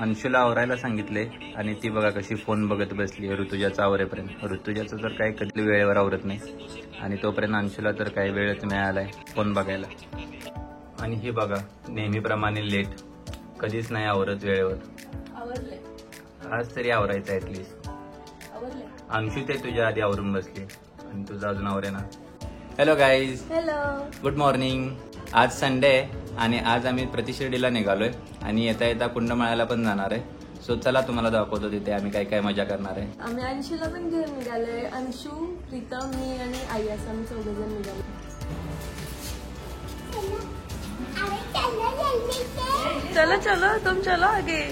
अंशूला आवरायला सांगितले आणि ती बघा कशी फोन बघत बसली ऋतुजाचा आवरेपर्यंत. ऋतुजाचं तर काही कधी वेळेवर आवरत नाही आणि तोपर्यंत अंशूला तर काही वेळच मिळालाय फोन बघायला. आणि हे बघा नेहमीप्रमाणे लेट, कधीच नाही आवरत वेळेवर. आज तरी आवरायचं ऍटलीस्ट. अंशू ते तुझ्या आधी आवरून बसली आणि तुझं अजून आवरे ना. Hello guys, hello, good morning. आज संडे आहे आणि आज आम्ही प्रतिशिर्डीला निघालोय आणि येता येता कुंडमाळ्याला पण जाणार आहे. सो चला तुम्हाला दाखवतो तिथे आम्ही काय काय मजा करणार आहे. आम्ही अंशूला पण घेऊन निघालोय. अंशू, प्रीतम, मी आणि आई असं आम्ही 4 जण निघालो. चलो चलो तुम चलो आगे.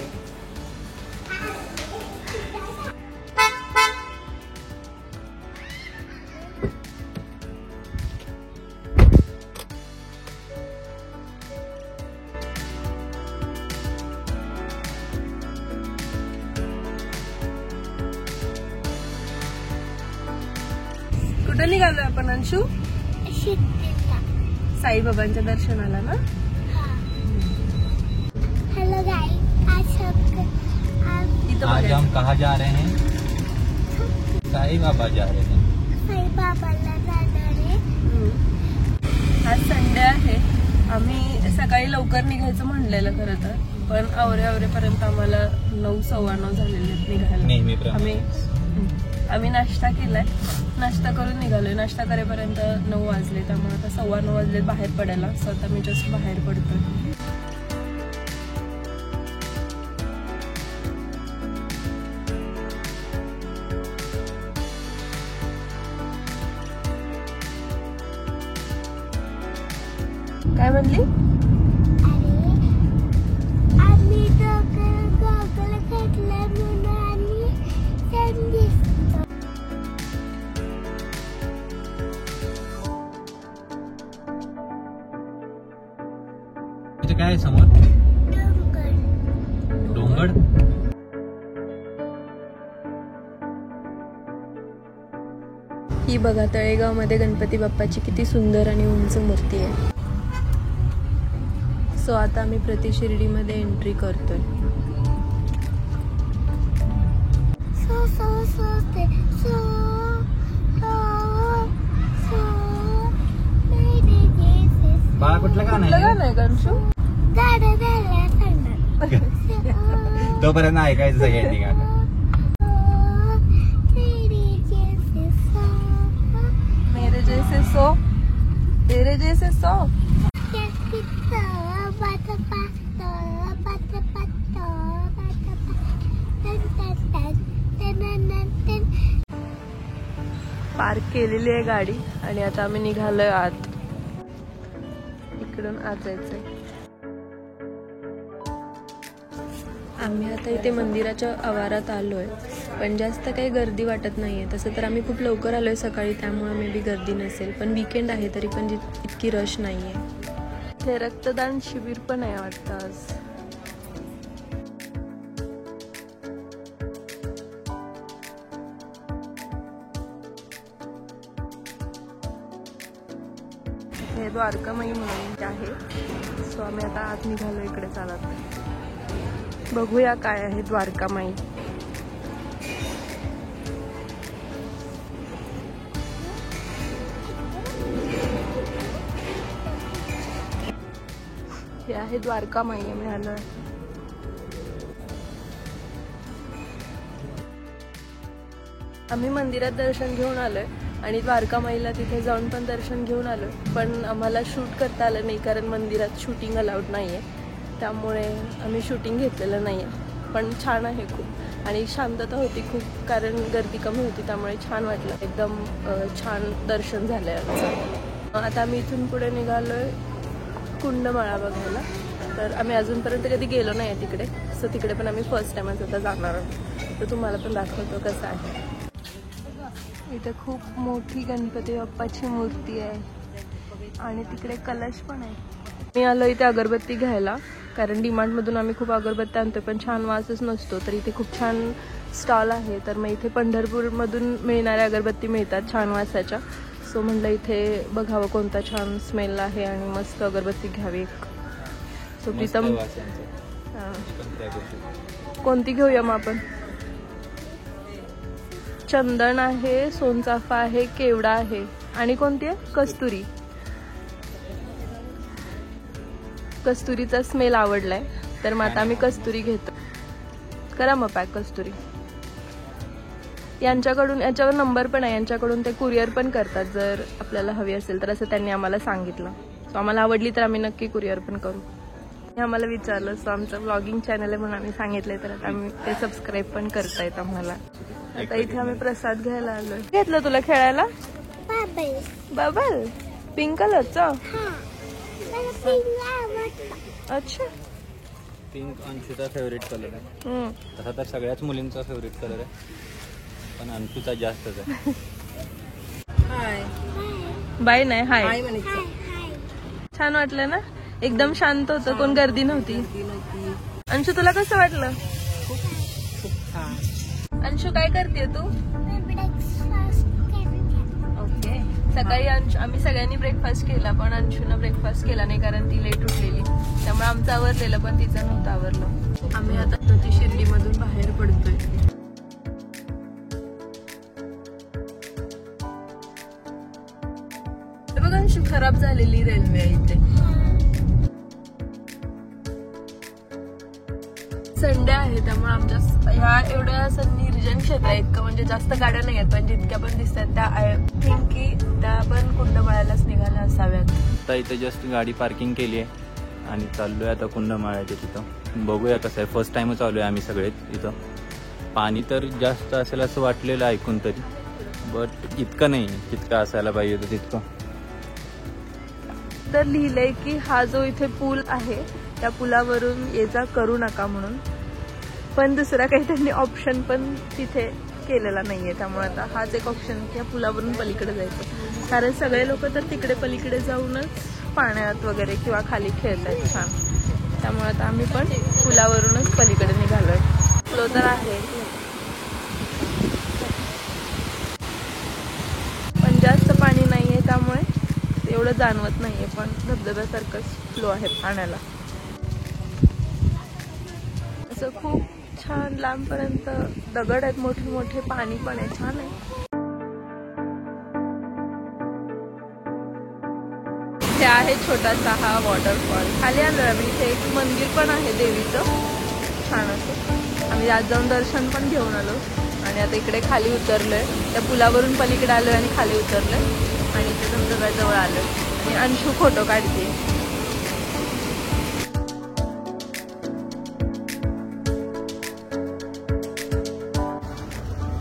कुठं निघालोय आपण अंशू? साईबाबांच्या दर्शनाला ना. हेलो गाइस, आज हम कहाँ जा रहे हैं? साई बाबा जा रहे हैं. साई बाबाला जाणार आहे. आज संडे आहे. आम्ही सकाळी लवकर निघायचं म्हणलेलं खरं तर, पण आवरेपर्यंत आम्हाला 9, 9:15 झालेले निघायला. नेहमीप्रमाणे आम्ही नाश्ता केलाय, नाश्ता करून निघालोय. नाश्ता करेपर्यंत 9 वाजले, त्यामुळे आता 9:15 वाजले बाहेर पडायला. सो आता मी जस्ट बाहेर पडतोय. काय म्हणली? आम्ही गॉगल घेतला म्हणून आम्ही छान दिसतो. इथे काय आहे समोर? डोंगर. ही बघा तळेगाव मध्ये गणपती बाप्पाची किती सुंदर आणि उंच मूर्ती आहे. सो आता आम्ही प्रतिशिर्डीमध्ये एंट्री करतोय. बाळा कुठलं गाणं आहे गणशू? तोपर्यंत ऐकायचं सगळ्यांनी गाणं. मेरे जैसे सो, तेरे जैसे सो. पार्क केलेली आहे गाडी आणि आता आम्ही निघालोय आत. इकडून आत जायचंय. आम्ही आता इथे मंदिराच्या आवारात आलोय, पण जास्त काही गर्दी वाटत नाहीये. तसं तर आम्ही खूप लवकर आलोय सकाळी, त्यामुळे मे बी गर्दी नसेल. पण वीकेंड आहे तरी पण इतकी रश नाहीये. इथे रक्तदान शिबिर पण आहे वाटतं आज. हे द्वारकामाई म्हणून आहे. सो आम्ही आता आत निघालो इकडे चालत. बघूया काय आहे द्वारकामाई. हे आहे द्वारकामाई. आम्ही आलोय. आम्ही मंदिरात दर्शन घेऊन आलोय आणि द्वारकामाईला तिथे जाऊन पण दर्शन घेऊन आलो. पण आम्हाला शूट करता आलं नाही कारण मंदिरात शूटिंग अलाउड नाही आहे, त्यामुळे आम्ही शूटिंग घेतलेलं नाही आहे. पण छान आहे खूप आणि शांतता होती खूप, कारण गर्दी कमी होती, त्यामुळे छान वाटलं. एकदम छान दर्शन झालं आहे आमचं. आता आम्ही इथून पुढे निघालो आहे कुंडमाळा बघायला. तर आम्ही अजूनपर्यंत कधी गेलो नाही आहे तिकडे, सो तिकडे पण आम्ही फर्स्ट टाइमच आता जाणार आहोत. तर तुम्हाला पण दाखवतो कसं आहे. इथे खूप मोठी गणपती बाप्पाची मूर्ती आहे आणि तिकडे कलश पण आहे. मी आलो इथे अगरबत्ती घ्यायला, कारण डीमार्टमधून आम्ही खूप अगरबत्त्या आणतो पण छान वासच नसतो. तर इथे खूप छान स्टॉल आहे. तर मग इथे पंढरपूरमधून मिळणाऱ्या अगरबत्ती मिळतात छान वासाच्या. सो म्हटलं इथे बघावं कोणता छान स्मेल आहे आणि मस्त अगरबत्ती घ्यावी एक. सो प्रीतम हा. पण त्या गोष्टी कोणती घेऊया मग आपण? चंदन आहे, सोनचाफा आहे, केवडा आहे आणि कोणती आहे? कस्तुरी. कस्तुरीचा स्मेल आवडलाय तर मग आता आम्ही कस्तुरी घेतो. करा मग पॅक कस्तुरी. यांच्याकडून, याच्यावर नंबर पण आहे, यांच्याकडून ते कुरिअर पण करतात जर आपल्याला हवी असेल तर, असं त्यांनी आम्हाला सांगितलं. सो आम्हाला आवडली तर आम्ही नक्की कुरिअर पण करू. हे आम्हाला विचारलं, सो आमचं व्लॉगिंग चॅनल आहे म्हणून आम्ही सांगितलंय, तर आता आम्ही ते सबस्क्राईब पण करतायत आम्हाला. आता इथे आम्ही प्रसाद घ्यायला आलोय. घेतलं तुला खेळायला बाबल. बबल? पिंक कलरचा? हा. मला पिंक आवडतं. अच्छा. पिंक अंशूचा फेवरेट कलर आहे. तसा तर सगळ्याच मुलींचा फेवरेट कलर आहे, पण अंशूचा जास्तच आहे. बाय नाही, हाय. हाय. छान वाटलं ना? एकदम शांत होतं, कोण गर्दी नव्हती. अंशू तुला कसं वाटलं? अंशू काय करते तू? ब्रेकफास्ट केला. ओके. सकाळी आम्ही सगळ्यांनी ब्रेकफास्ट केला, पण अंशूनं ब्रेकफास्ट केला नाही कारण ती लेट उठलेली. त्यामुळे आमचं आवरलेलं पण तिचं नव्हतं आवरलं. आम्ही आता शिर्डीमधून बाहेर पडतोय. बघा अंशू, खराब झालेली रेल्वे आहे इथे. संडे आहे त्यामुळे आमच्या ह्या एवढ्या असं निर्जन क्षेत्र आहे, इतकं म्हणजे जास्त गाड्या नाही आहेत, पण जितक्या पण दिसतात त्या आय थिंक की त्या पण कुंडमाळ्यालाच निघाल्या असाव्यात. आता इथे जस्ट गाडी पार्किंग केली आहे आणि चाललोय आता कुंडमाळ्याच्या तिथं. बघूया कसं आहे, फर्स्ट टाइमच आलोय आम्ही सगळेच इथं. पाणी तर जास्त असेल असं वाटलेलं ऐकून तरी, बट इतकं नाही जितकं असायला पाहिजे होतं तितकं. तर लिहिलंय की हा जो इथे पूल आहे त्या पुलावरून ये जा करू नका म्हणून, पण दुसरा काही त्यांनी ऑप्शन पण तिथे केलेला नाहीये. त्यामुळे आता हाच एक ऑप्शन की या पुलावरून पलीकडे जायचं, कारण सगळे लोक तर तिकडे पलीकडे जाऊनच पाण्यात वगैरे किंवा खाली खेळतात छान. त्यामुळे आता आम्ही पण पुलावरूनच पलीकडे निघालोय. फ्लो तर आहे पण जास्त पाणी नाहीये, त्यामुळे एवढं जाणवत नाहीये, पण धबधब्यासारखंच फ्लो आहे पाण्याला. असं खूप छान लांबपर्यंत दगड आहेत मोठे मोठे, पाणी पण आहे, छान आहे. इथे आहे छोटासा हा वॉटरफॉल. खाली आलोय आम्ही, इथे एक मंदिर पण आहे देवीचं छान असं. आम्ही आज जाऊन दर्शन पण घेऊन आलो आणि आता इकडे खाली उतरलोय. त्या पुलावरून पलीकडे आलोय आणि खाली उतरलोय आणि इथे धबधब्याजवळ आलोय आणि अंशू फोटो काढते.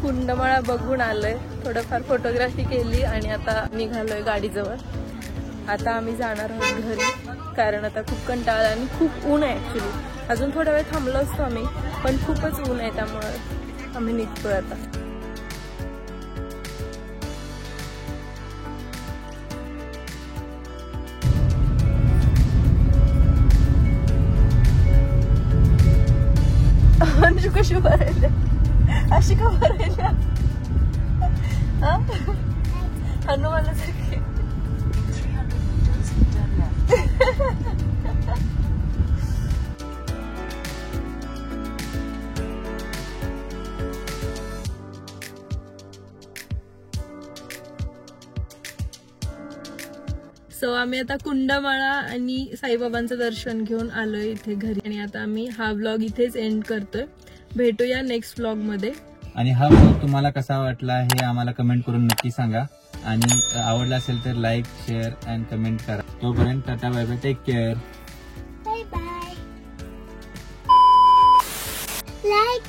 कुंडमाळा बघून आलोय, थोडंफार फोटोग्राफी केली आणि आता निघालोय गाडीजवळ. आता आम्ही जाणार आहोत घरी, कारण आता खूप कंटाळा आणि खूप ऊन आहे ऍक्च्युली. अजून थोडा वेळ थांबलो असतो आम्ही, पण खूपच ऊन आहे त्यामुळे आम्ही निघतोय आता. अंशू कशी भरायला, अशी का भरायला? हनुमाला सारखी. सो आम्ही आता कुंडमाळा आणि साईबाबांचं दर्शन घेऊन आलोय इथे घरी, आणि आता आम्ही हा व्लॉग इथेच एंड करतोय. भेटूया नेक्स्ट व्लॉग मध्ये. आणि हा व्लॉग तुम्हाला कसा वाटला हे आम्हाला कमेंट करून नक्की सांगा, आणि आवडला असेल तर लाईक, शेअर अँड कमेंट करा. तोपर्यंत tata, bye bye, take care. Bye bye. Like